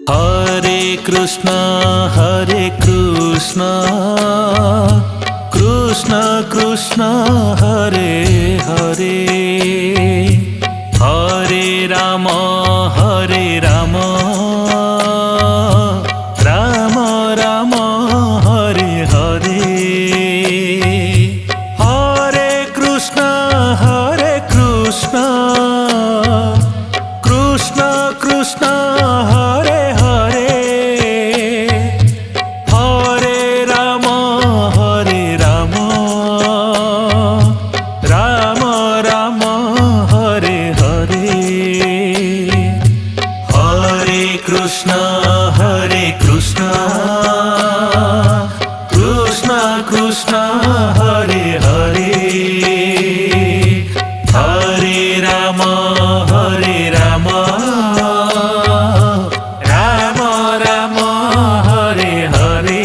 Hare Krishna Krishna Krishna Hare Hare Hare Ram Ram Ram Hare Hare Hare Krishna Krishna Krishna Hare Hare Hare Ram Ram Ram Hare Hare Hare Krishna Krishna Krishna Hare Hare Hare Ram Ram Ram Hare Hare.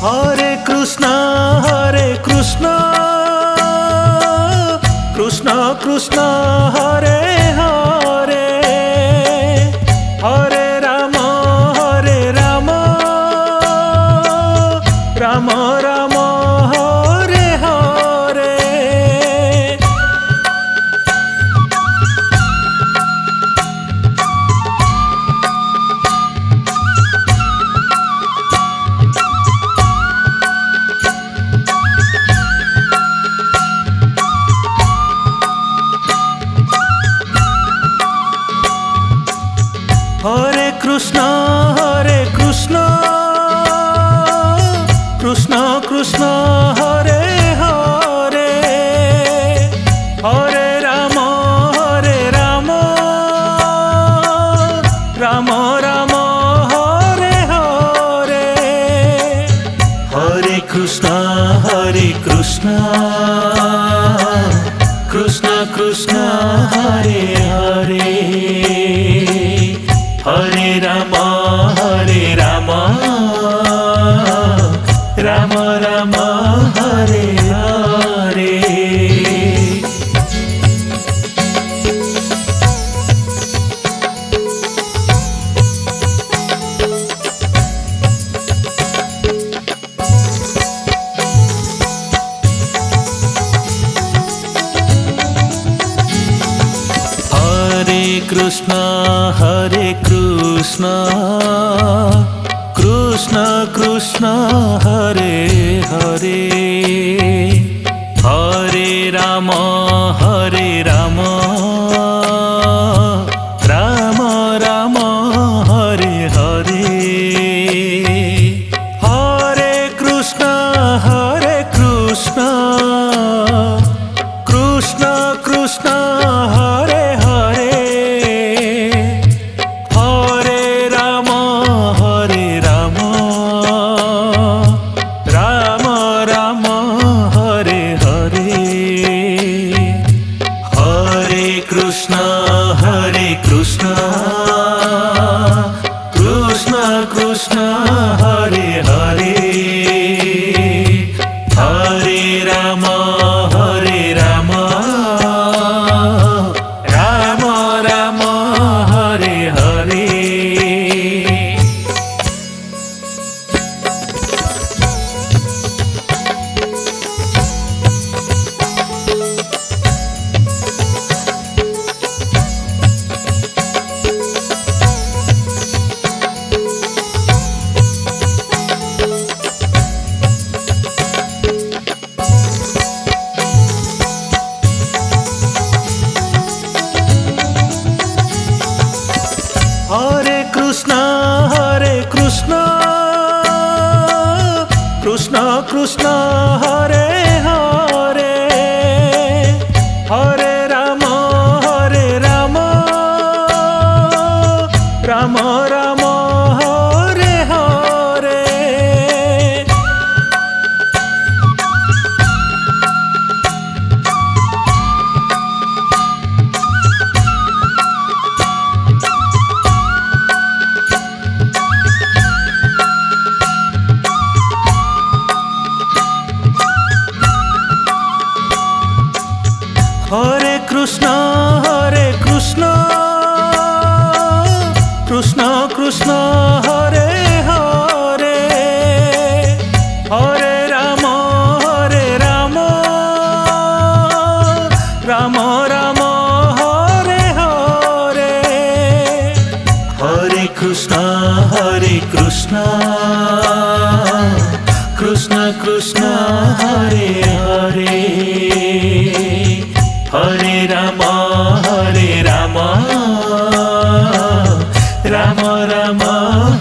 Hare Krishna Krishna Krishna Hare Hare Hare Ram Ram Ram Hare Hare Hare Krishna Krishna Krishna Hare Hare Hare Ram Ram Ram Hare Hare Hare Krishna Krishna Krishna Hare Hare Hare Ram Ram Ram Hare Hare. Hare Krishna Krishna Krishna Hare Hare Hare Ram Ram Ram Hare Hare Hare Krishna Krishna Krishna Hare Hare Hare Ram Ram Ram Hare Hare Hare Krishna Krishna Krishna Hare Hare Hare Ram Ram Ram Hare Hare. Hare Krishna Krishna Krishna Hare Hare Hare Ram Ram Ram Hare Krishna Hare Hare Hare Ram Ram Ram Hare Hare Hare Krishna Krishna Krishna Hare Hare Hare Ram Ram Ram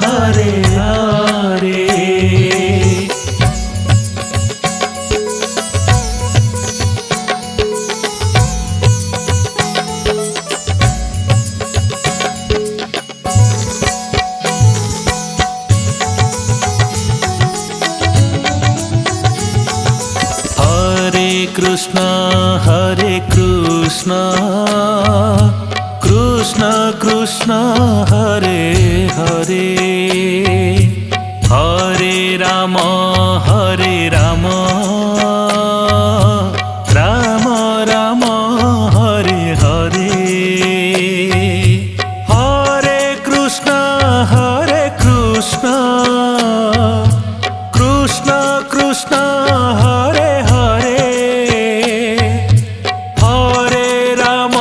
Hare Hare Krishna Krishna Krishna Hare Hare Hare Ram Ram Ram Hare Hare Hare Krishna Krishna Krishna Hare Hare Hare Ram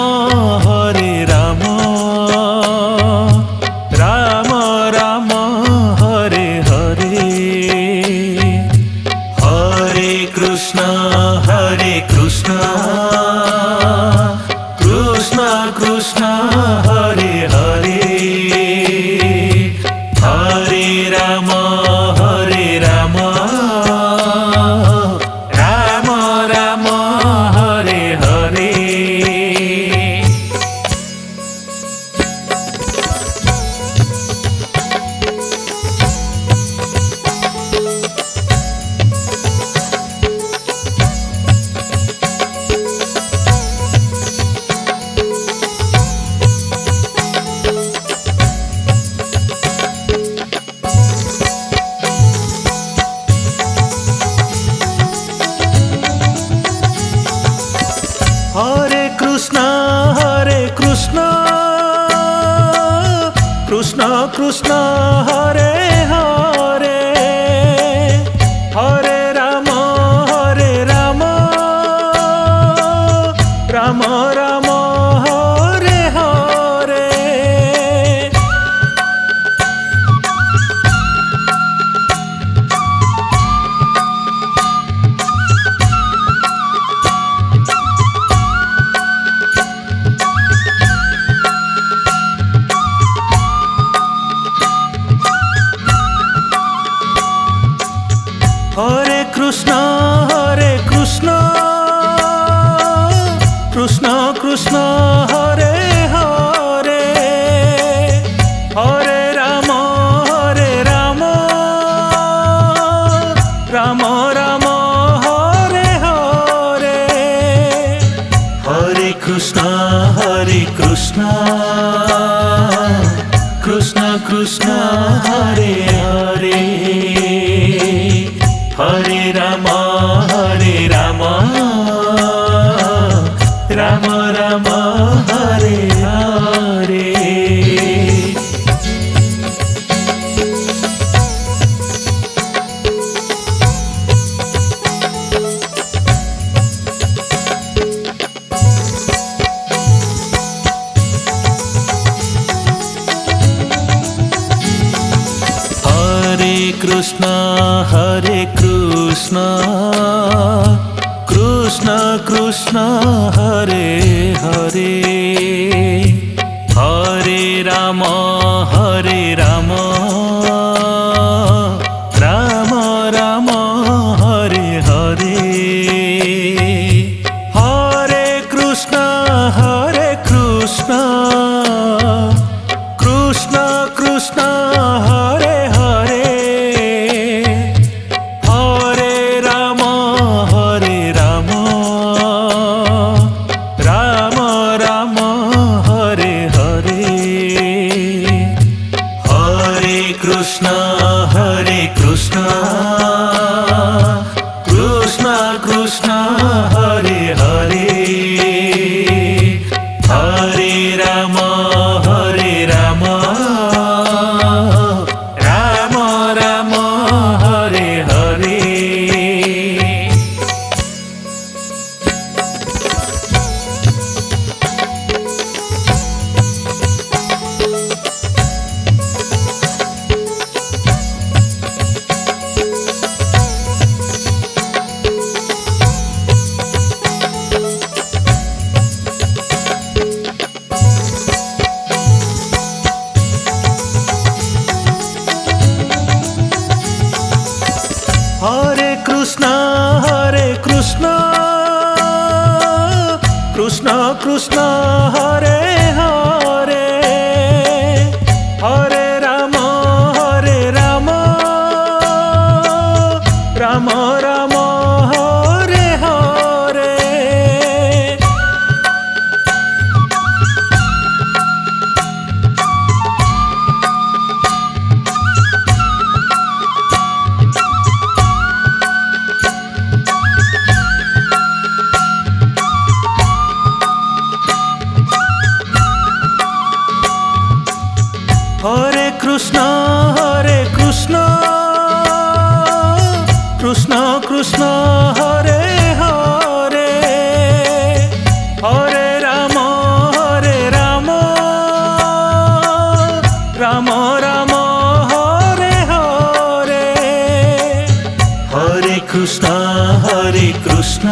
Ram Hare Hare Hare Krishna Krishna Krishna Hare Hare Hare Ram Ram Hare Hare Hare Krishna Krishna Krishna Hare Hare Hare Ram Ram Ram Hare Hare Hare Krishna Krishna Krishna Hare Hare Hare Ram Ram Ram Hare Hare Hare Krishna Krishna Krishna Hare Hare Hare Ram Ram Ram Hare Hare Krishna Krishna Krishna Hare Hare Hare Ram Ram Ram Hare Hare Hare Krishna Krishna Krishna Hare Hare Hare Ram Ram Hare Hare Hare Krishna Krishna Krishna Hare Hare Hare Ram Krishna Hare Krishna Krishna Krishna Hare Hare Hare Ram Ram Ram Hare Hare. Hare Krishna Krishna Krishna Hare Hare Hare Ram Ram Ram Hare Hare Hare Krishna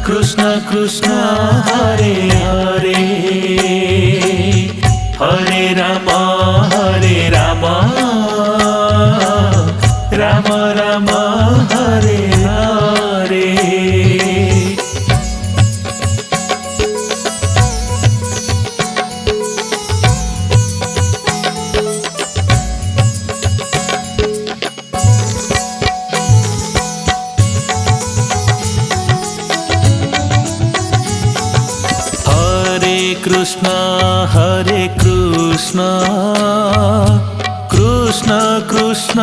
Krishna Krishna Hare Hare Hare Ram Ram Ram Hare Hare. Hare Krishna Krishna Krishna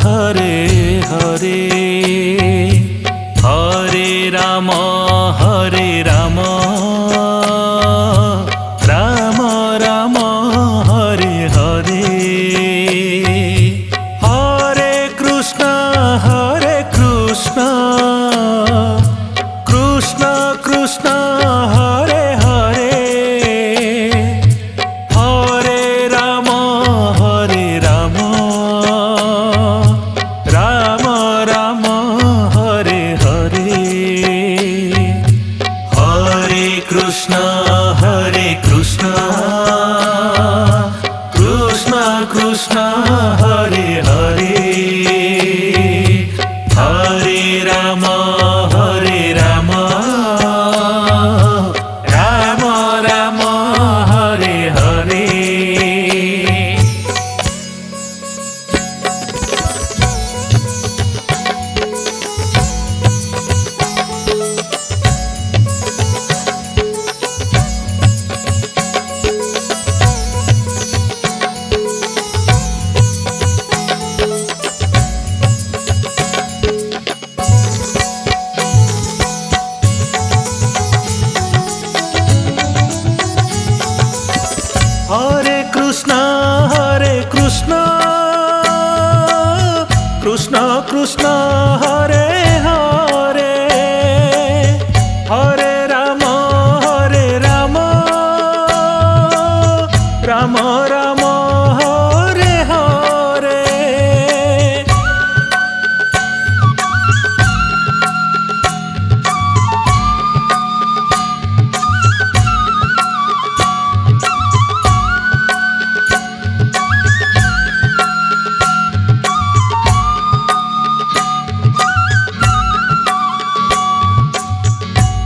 Hare Hare Hare Ram Ram Ram Hare Hare Hare Krishna Krishna Krishna Hare Hare Hare Ram Ram Ram Hare Hare Hare Krishna Krishna Krishna Hare Hare Hare Ram Ram Ram Hare Hare. Hare Krishna Krishna Krishna Hare Hare Hare Ram Ram Ram Hare Hare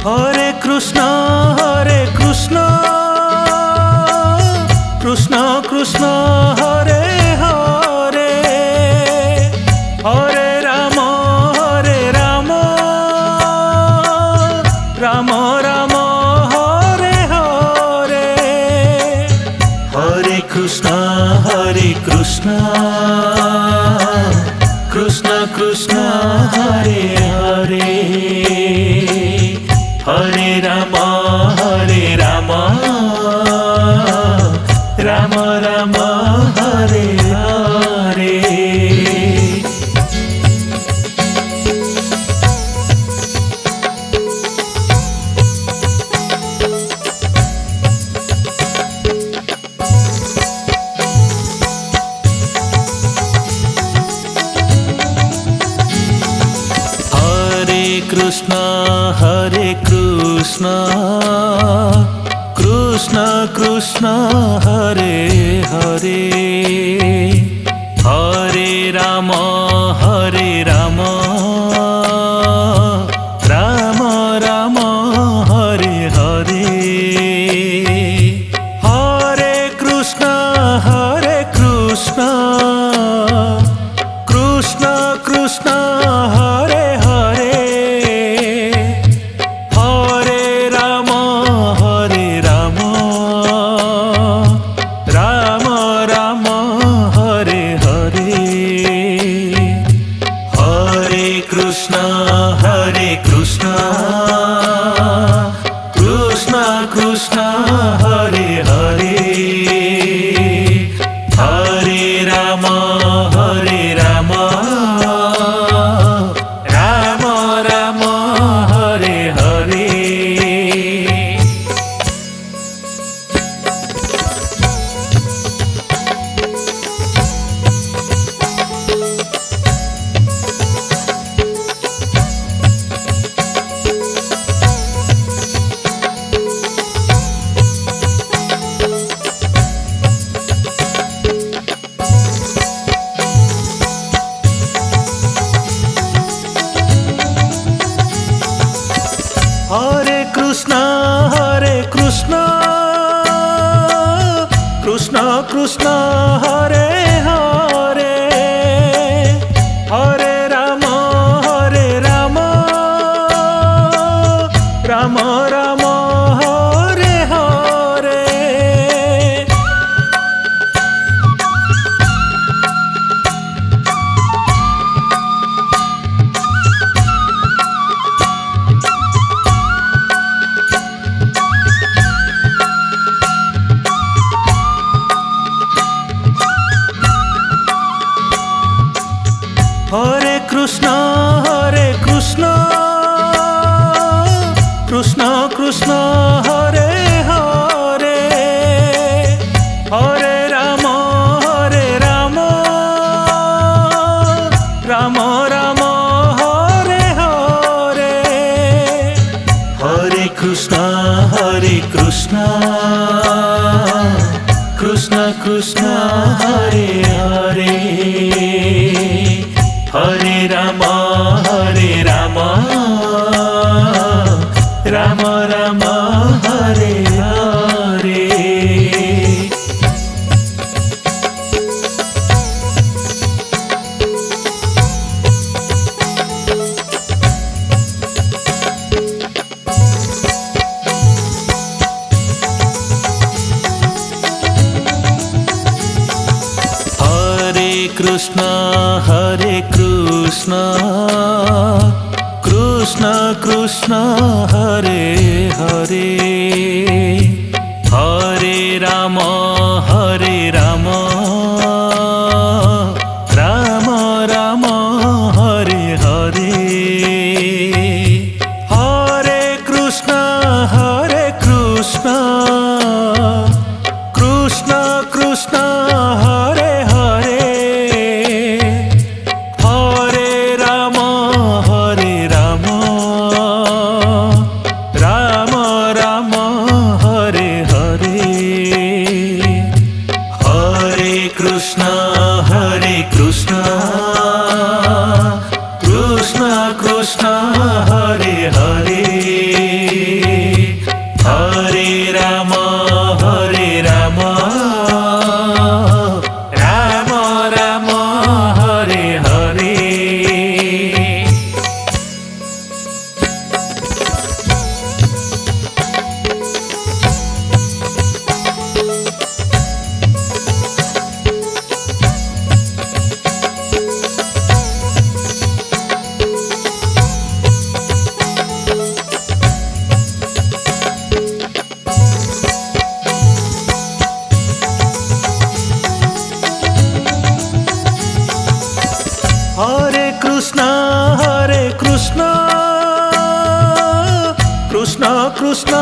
Hare Krishna Krishna Krishna Hare Hare Hare Ram Ram Ram Hare Hare Hare Krishna Krishna Krishna Hare Hare Hare Ram Ram Ram Hare Hare. Krishna Krishna Krishna Hare Hare Hare Ram Krishna Krishna Hare Hare Hare Ram Ram Ram Hare Hare. Hare Krishna Krishna Krishna Hare Hare Hare Ram Ram Ram Hare Hare. Hare Krishna Krishna Krishna Hare Hare Hare Ram Ram Ram Hare Hare. Hare Krishna Krishna Krishna Hare Hare Hare Ram Ram Ram Hare Hare. Hare Krishna Krishna Krishna Hare Hare Hare Ram Ram Ram Hare Hare. Hare Krishna Krishna Krishna Hare Hare Hare Ram Ram Ram Hare Hare. Hare Krishna Krishna Krishna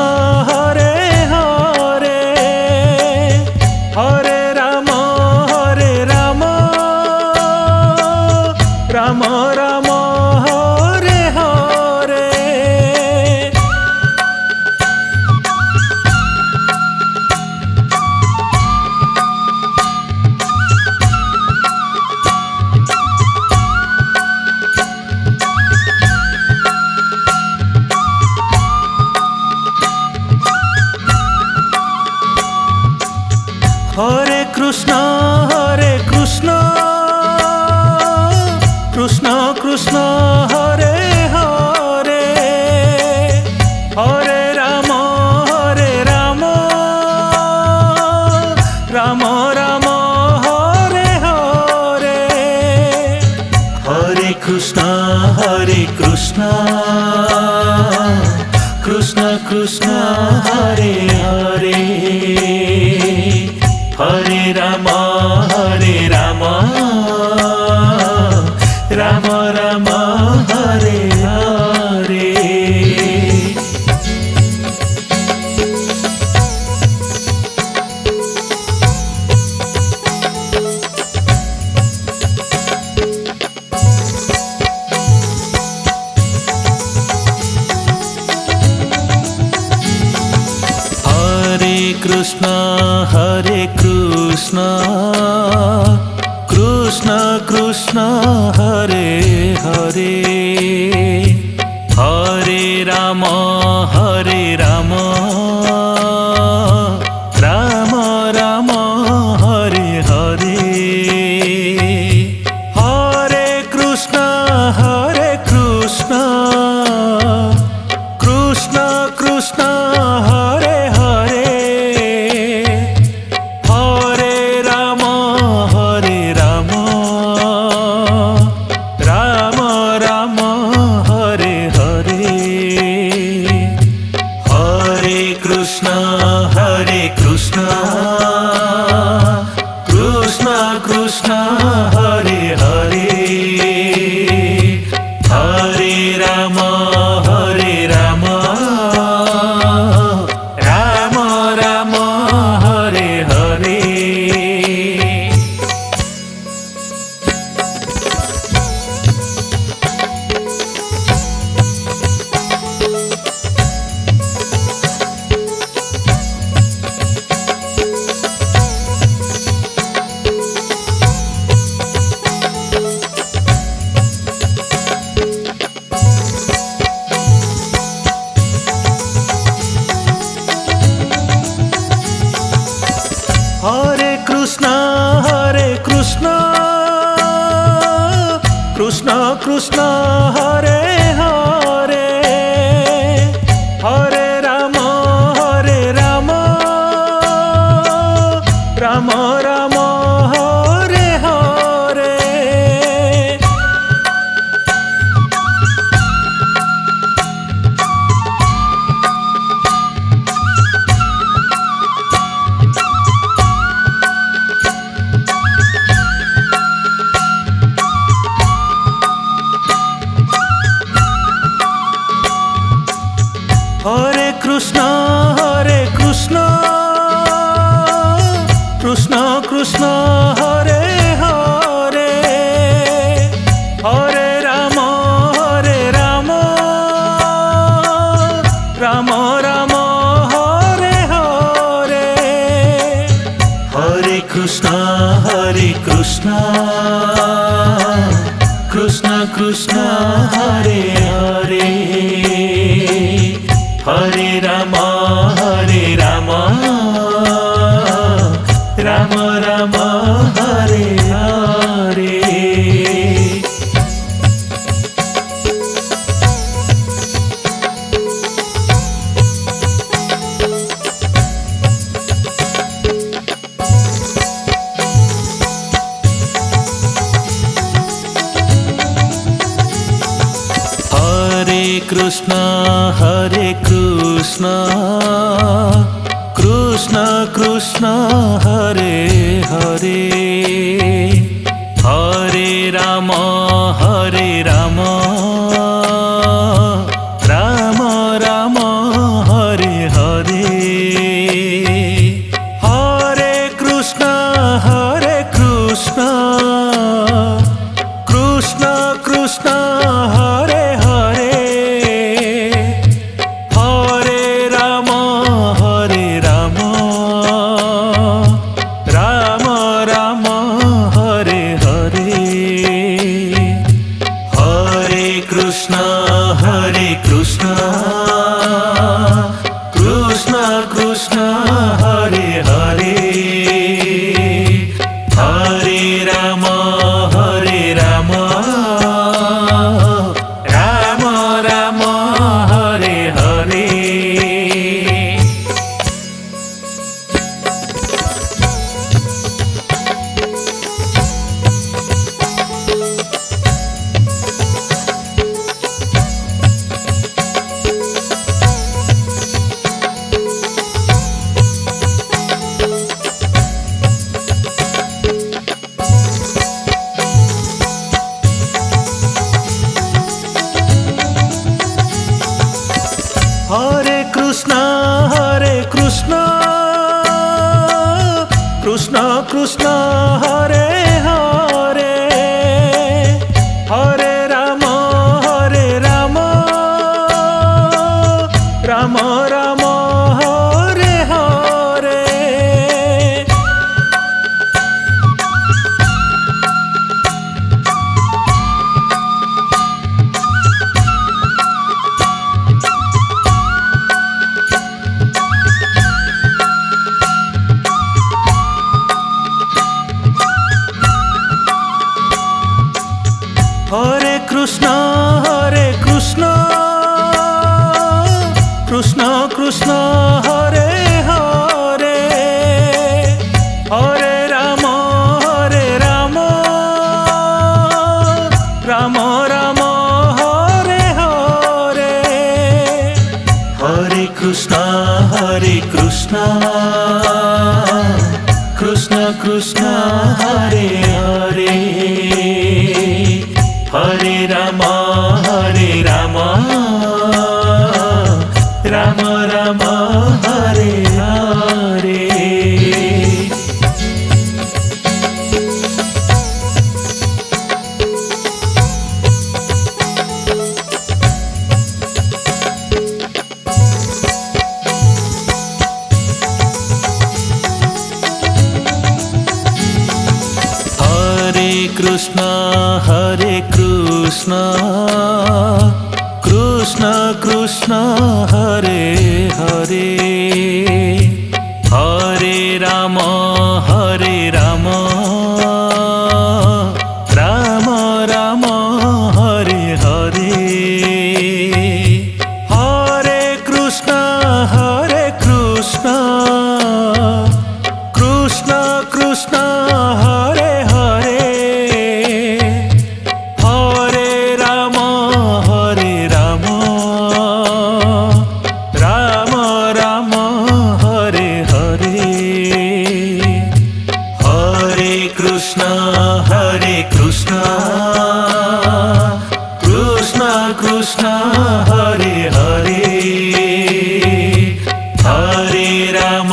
Hare Hare Hare Ram Ram Ram Hare Hare. Hare Krishna Krishna Krishna Hare Hare Hare Ram Ram Hare Hare. Hare Krishna Krishna Krishna Hare Hare Hare Ram Ram Hare Hare. Krishna Krishna Krishna Hare Hare Hare Ram Ram Ram Krishna Hare Hare Hare Ram Ram Ram Hare Hare. Hare Krishna Krishna Krishna Hare Hare Hare Ram Ram Ram Hare Hare. Hare Krishna Krishna Krishna Hare Hare Hare Ram Ram Ram Hare Hare. Hare Krishna Krishna Krishna Hare Hare Hare Ram Ram Ram Hare Hare. Hare Krishna Krishna Krishna Hare Hare Hare Ram Ram Ram Hare Hare. Hare Krishna Krishna Krishna Hare Hare Hare Ram Ram Ram Hare Hare. Hare Krishna Krishna Krishna Hare Hare Hare Ram Ram Ram Hare Hare. Hare Krishna Krishna Krishna Hare Hare Hare Ram Ram Hare Hare. Hare Krishna Krishna Krishna Hare Hare Hare Ram Ram Hare Hare. Hare Krishna Krishna Krishna Hare Hare Hare Ram Ram Ram Hare Hare. Hare Krishna Krishna Krishna Hare Hare Hare Ram Ram Ram Hare Hare. Hare Krishna Krishna Krishna Hare Hare Hare Ram Ram Hare Hare. Hare Krishna Krishna Krishna Hare Hare Hare Ram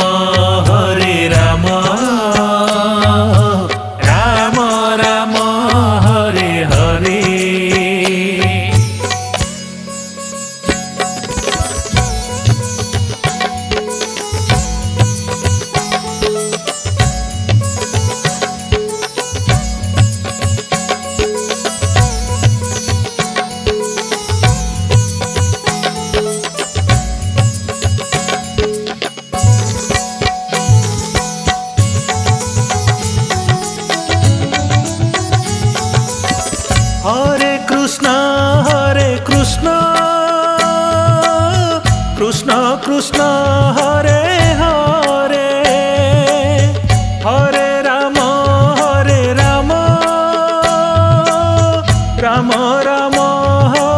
Ram Hare Hare. Hare Krishna Krishna Krishna Hare Hare Hare Ram Ram Ram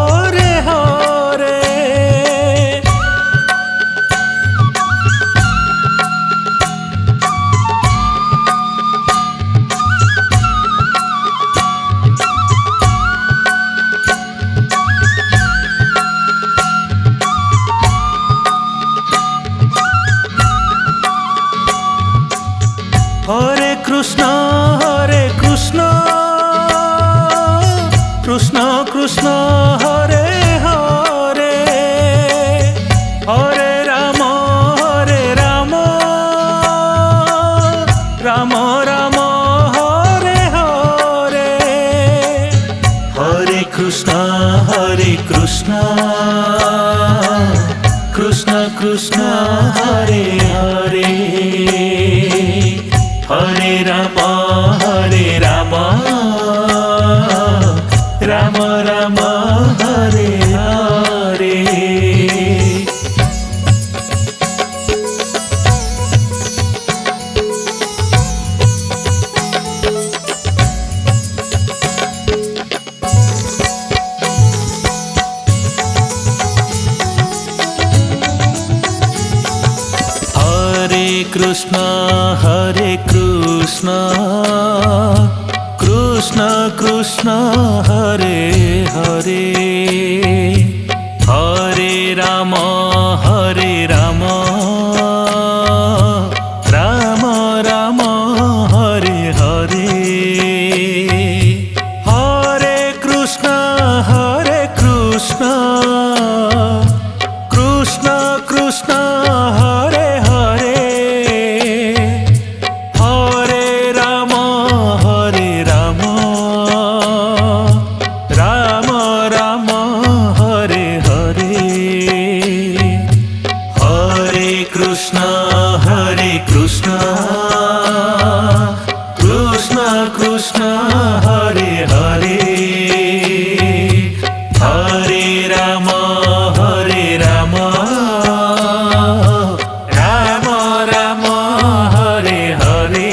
Hare Hare. Hare Krishna Krishna Krishna Hare Hare Hare Ram Ram Ram Hare Hare. Hare Krishna Krishna Krishna Hare Hare Hare Ram Ram Hare Hare. Hare Krishna Krishna Krishna Hare Hare Hare Ram Ram Hare Hare. Hare Krishna Krishna Krishna Hare Hare Hare Ram Ram Hare Hare. Hare Krishna Krishna Krishna Hare Hare Hare Ram Ram Ram Hare Hare.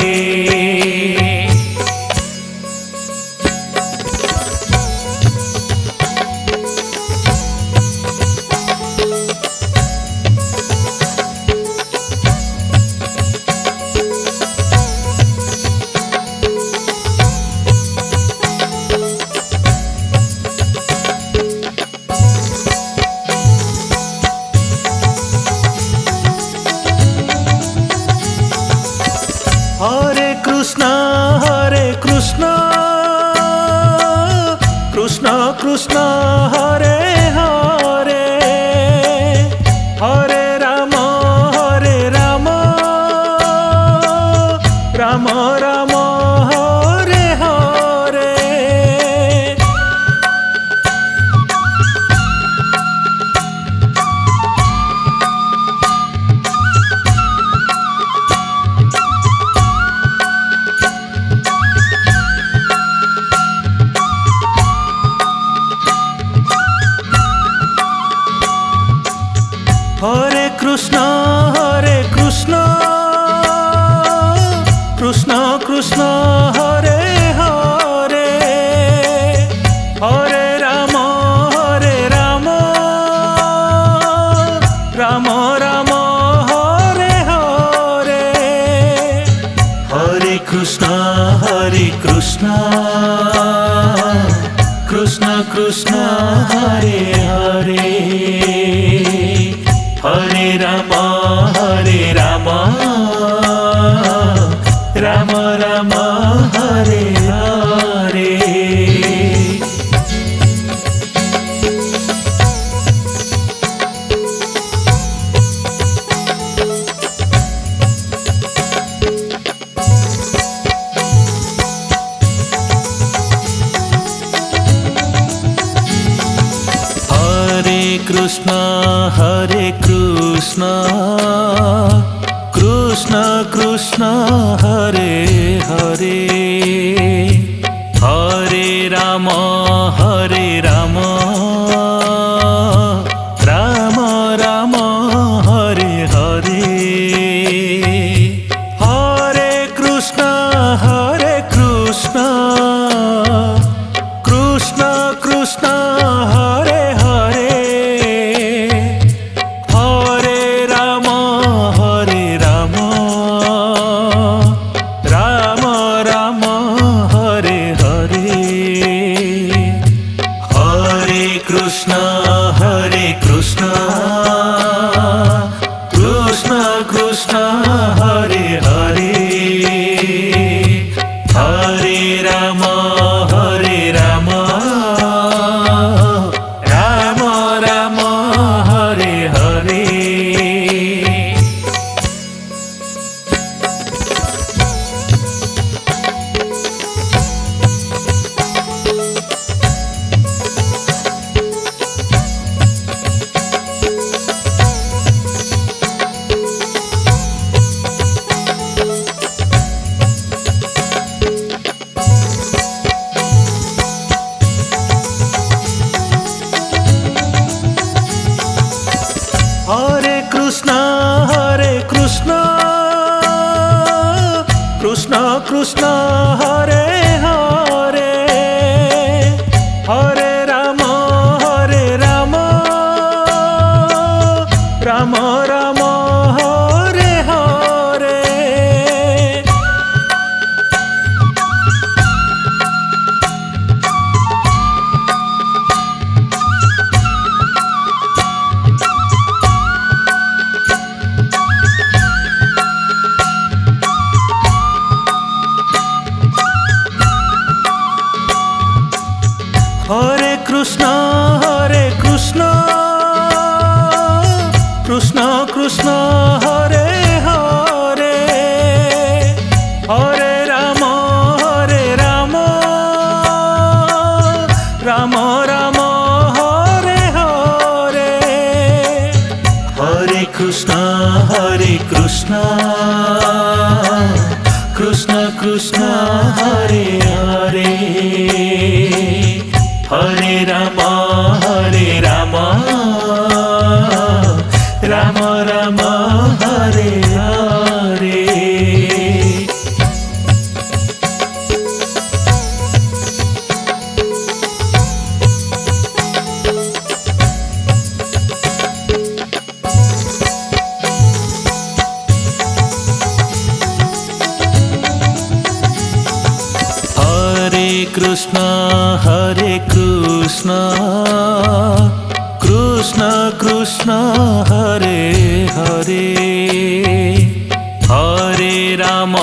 Krishna Krishna Krishna Hare Hare Hare Ram Ram Ram Hare Hare. Hare Krishna Krishna Krishna Hare Hare Hare Ram Ram Ram Hare Hare. Hare Krishna Krishna Krishna Hare Hare Hare Ram Ram Ram Hare Hare. Hare Krishna Krishna Krishna Hare Hare Hare Ram Ram Ram Hare Hare. Hare Krishna Krishna Krishna Hare Hare Hare Ram Ram Ram Hare Hare. Hare Krishna Krishna Krishna Hare Hare Hare Ram Ram Ram Hare Hare. Hare Krishna Krishna Krishna Hare Hare Hare Ram Ram Ram Hare Hare. Hare Krishna Krishna Krishna Hare Hare Hare Ram Ram Ram Hare Hare. Hare Krishna Krishna Krishna Hare Hare Hare Ram Ram Ram Hare Hare. Krishna Krishna Krishna Hare Hare Hare Ram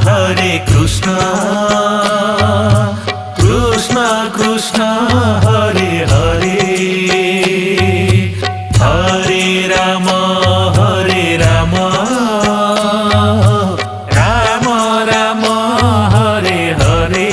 Hare Krishna, Krishna Krishna, Hare Hare, Hare Rama, Hare Rama, Rama Rama, Hare Hare.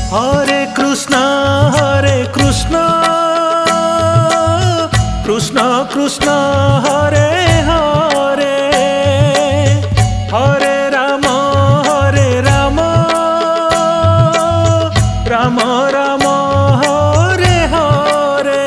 Hare Krishna, Hare Krishna, Krishna Krishna, Hare Hare, Hare Rama, Hare Rama, Rama Rama, Hare Hare.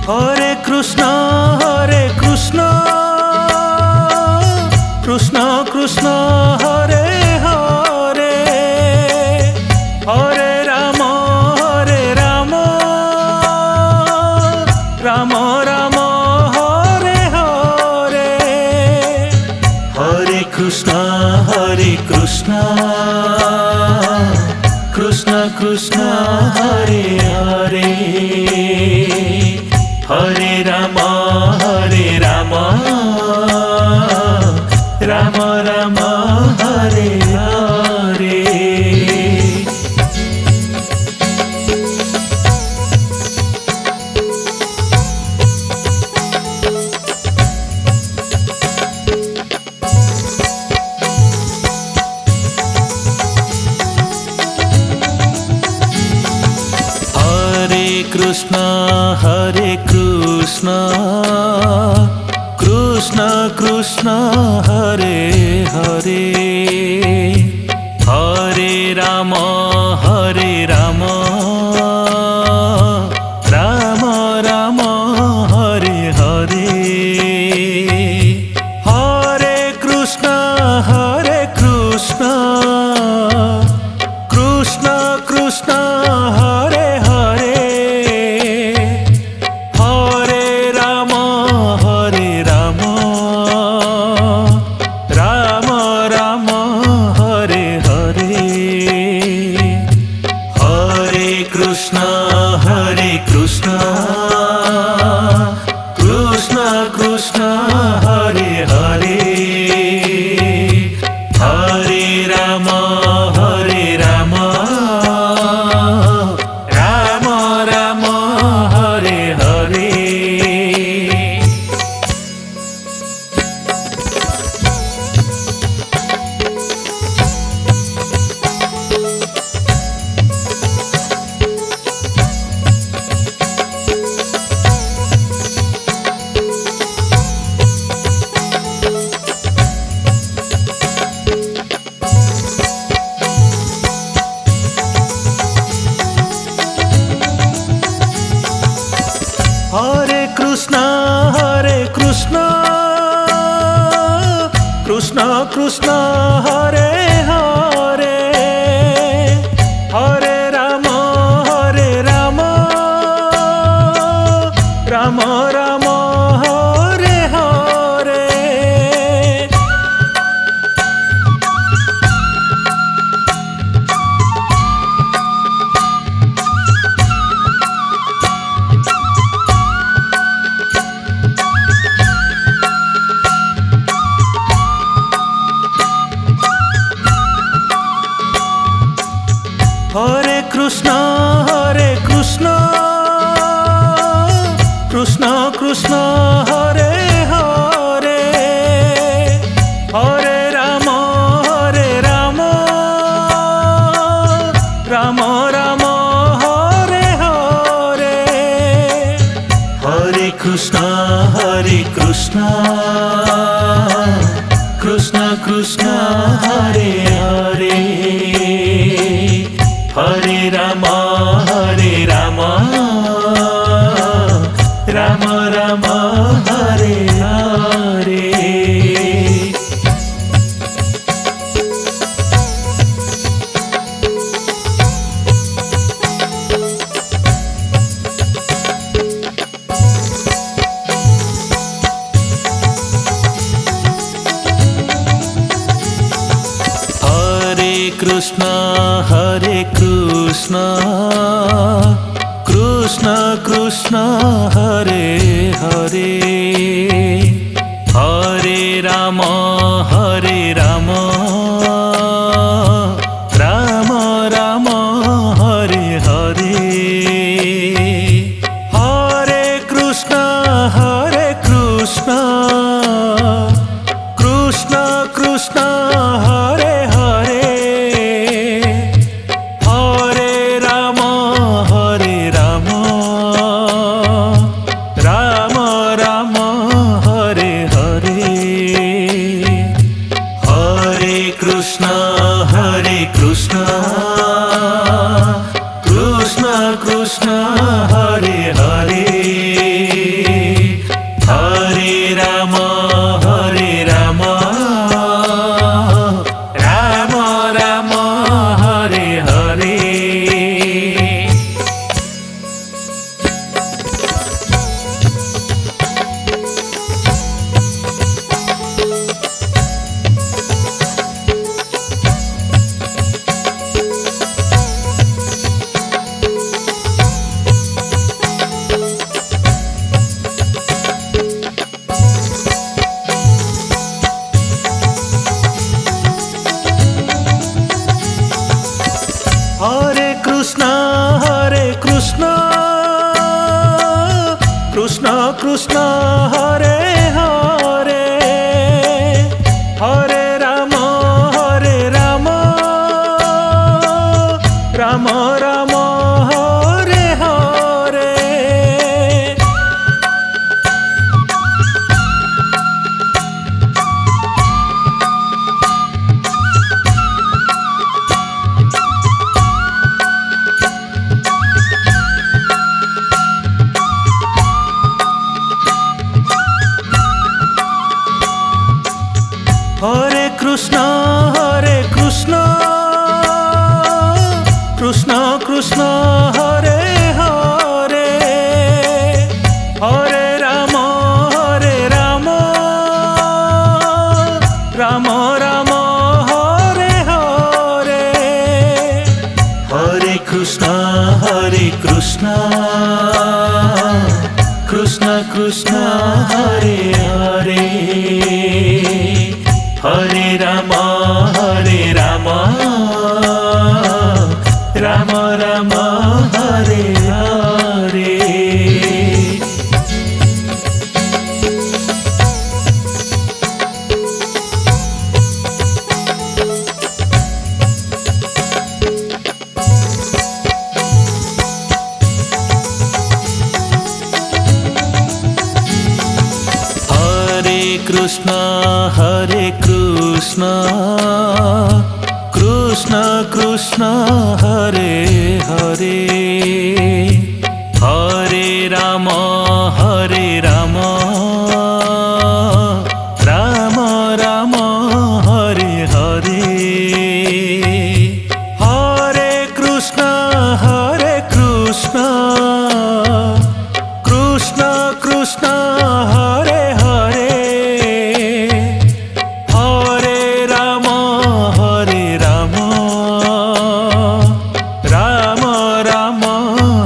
Hare Krishna, Hare Krishna, Krishna Krishna, Hare Hare, Hare Rama, Hare Rama, Rama Rama, Hare Hare. Hare Krishna, Hare Krishna, Krishna Krishna, Hare Hare, Hare Rama, Hare Rama, Rama Rama, Hare Hare. Hare Krishna, Hare Krishna, Krishna Krishna, Hare Hare, Hare Rama, Hare Rama, Rama Rama, Hare Hare. Hare Krishna, Hare Krishna, Krishna Krishna, Hare Hare, Hare Rama, Hare Rama, Rama Rama, Hare Hare. Hare Krishna, Hare Krishna, Krishna Krishna, Hare Hare, Hare Rama, Hare Rama, Rama Rama, Hare Hare. Hare Krishna, Hare Krishna, Krishna Krishna, Hare Hare, Hare Rama, Hare Rama, Rama Rama, Hare Hare. Hare Krishna, Hare Krishna, Krishna Krishna, Hare Hare, Hare Rama, Hare Rama, Rama Rama, Hare Hare. Hare Krishna, Hare Krishna, Krishna Krishna Hare Hare Hare Ram Ram Ram Hare Hare. Krishna Hare Krishna Krishna Krishna Hare Hare Hare Ram Ram Ram Hare Hare Hare Krishna Krishna Krishna Hare Hare Hare Ram Ram Ram Hare Hare Hare Krishna Krishna Krishna Hare Hare Hare Ram Ram Ram Hare Hare. Hare Krishna Krishna Krishna Hare Hare Hare Ram Ram Ram Hare Hare Hare Krishna Krishna Krishna Hare Hare Hare Ram Ram Ram Hare Hare Hare Krishna Krishna Krishna Hare Hare Hare Ram Ram Ram Hare Hare. Krishna Krishna Krishna Hare Hare Hare Ram Ram Ram Hare Hare Hare Krishna Krishna Krishna Hare Hare Hare Ram Ram Ram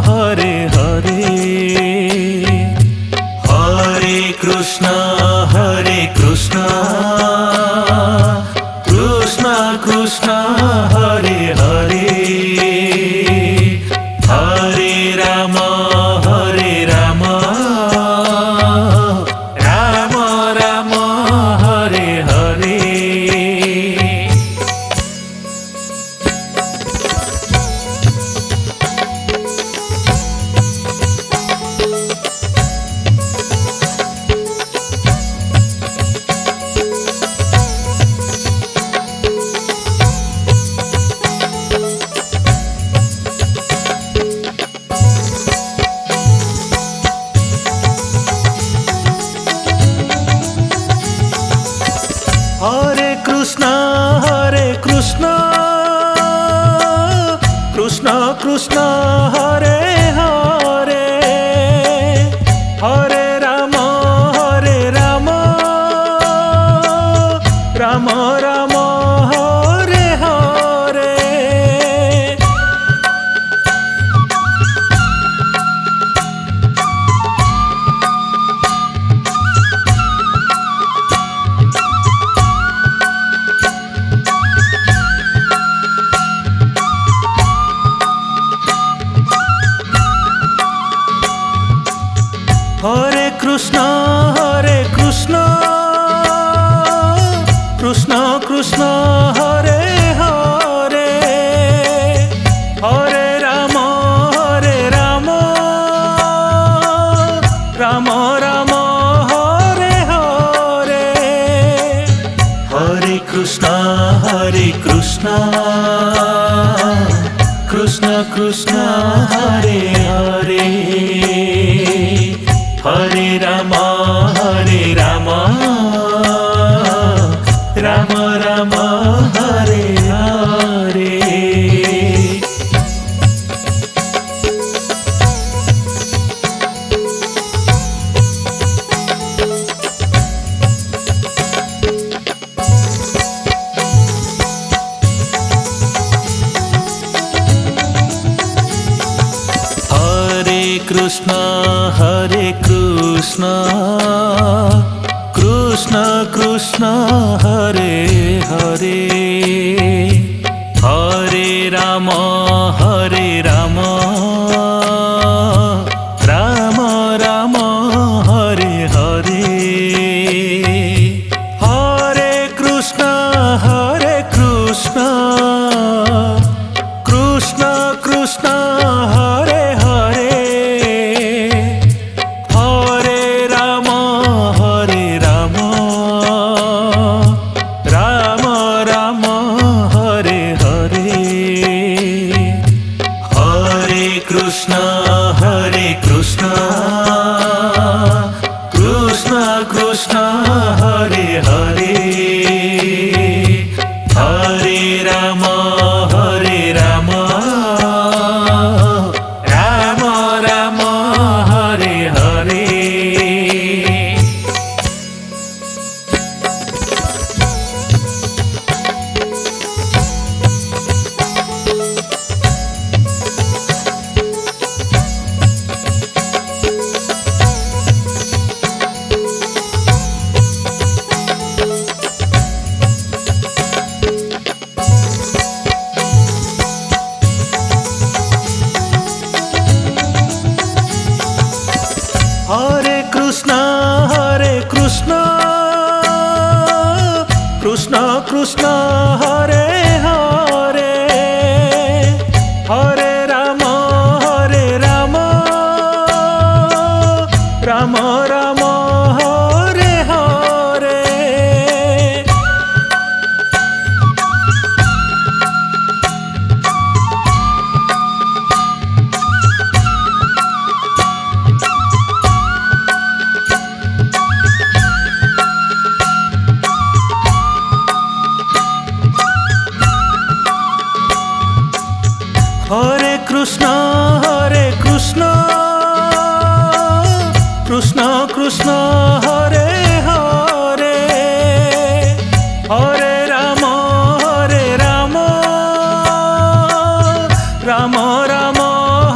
Hare Hare Hare Krishna Krishna Krishna Hare Hare Hare Ram Ram Ram Hare Hare. Krishna Hare Krishna Krishna Krishna Hare Hare Hare Ram Ram Ram Hare Hare Hare Krishna Krishna Krishna Hare Hare Hare Ram Ram Ram Hare Hare Hare Krishna Krishna Krishna Hare Hare Hare Ram Ram Ram Hare Hare Krishna Krishna Krishna Hare Hare Hare Ram Ram Ram Hare Hare Hare Krishna Krishna Krishna Hare Hare Hare Ram Ram Ram Hare Hare Hare Krishna Krishna Krishna Hare Hare Hare Ram Ram Ram Hare Hare Hare Krishna Krishna Hare Hare Hare Ram Ram Ram Hare Hare Hare Krishna Krishna Hare Hare Hare Ram Ram Ram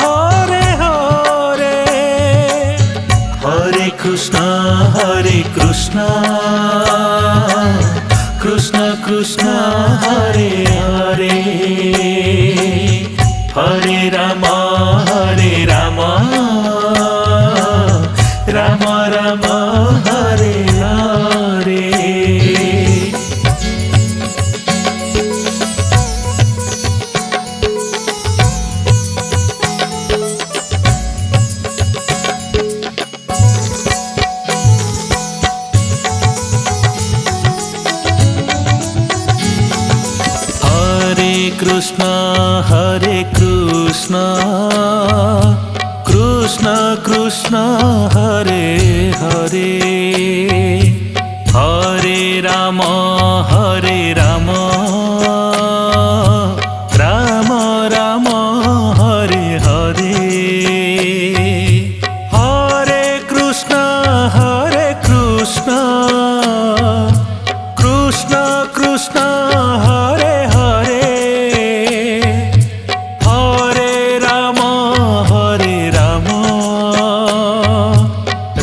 Hare Hare Hare Krishna Krishna Hare Hare Hare Ram Ram Ram Hare Hare Krishna Krishna Krishna Hare Hare Hare Ram Ram Ram Hare Hare Hare Krishna Krishna Krishna Hare Hare Hare Ram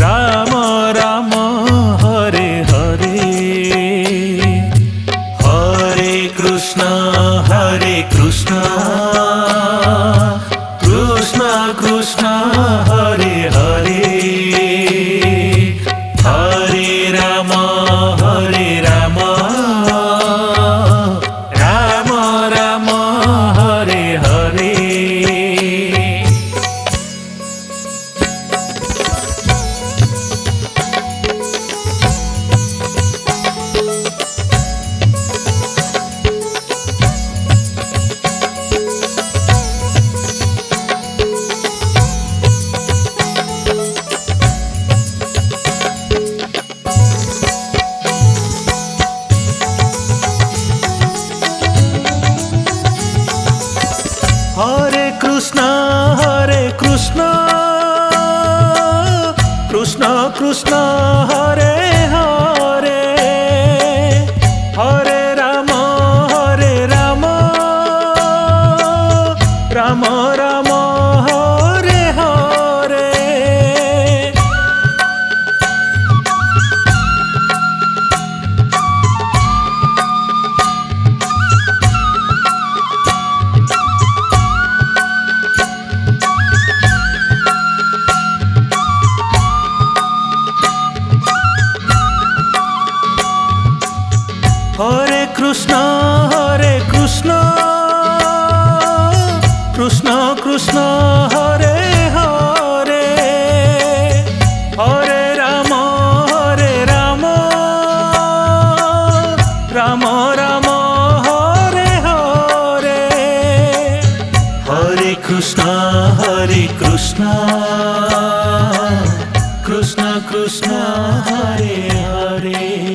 Ram Ram Hare Hare Hare Krishna Krishna Krishna Hare Hare Hare Ram Ram Ram Hare Hare Hare Krishna Krishna Krishna Hare Hare Hare Ram Ram Ram Hare Hare Hare Krishna Krishna Krishna Hare Hare Hare Ram Ram Ram Hare Hare Hare Krishna Krishna Krishna Hare Hare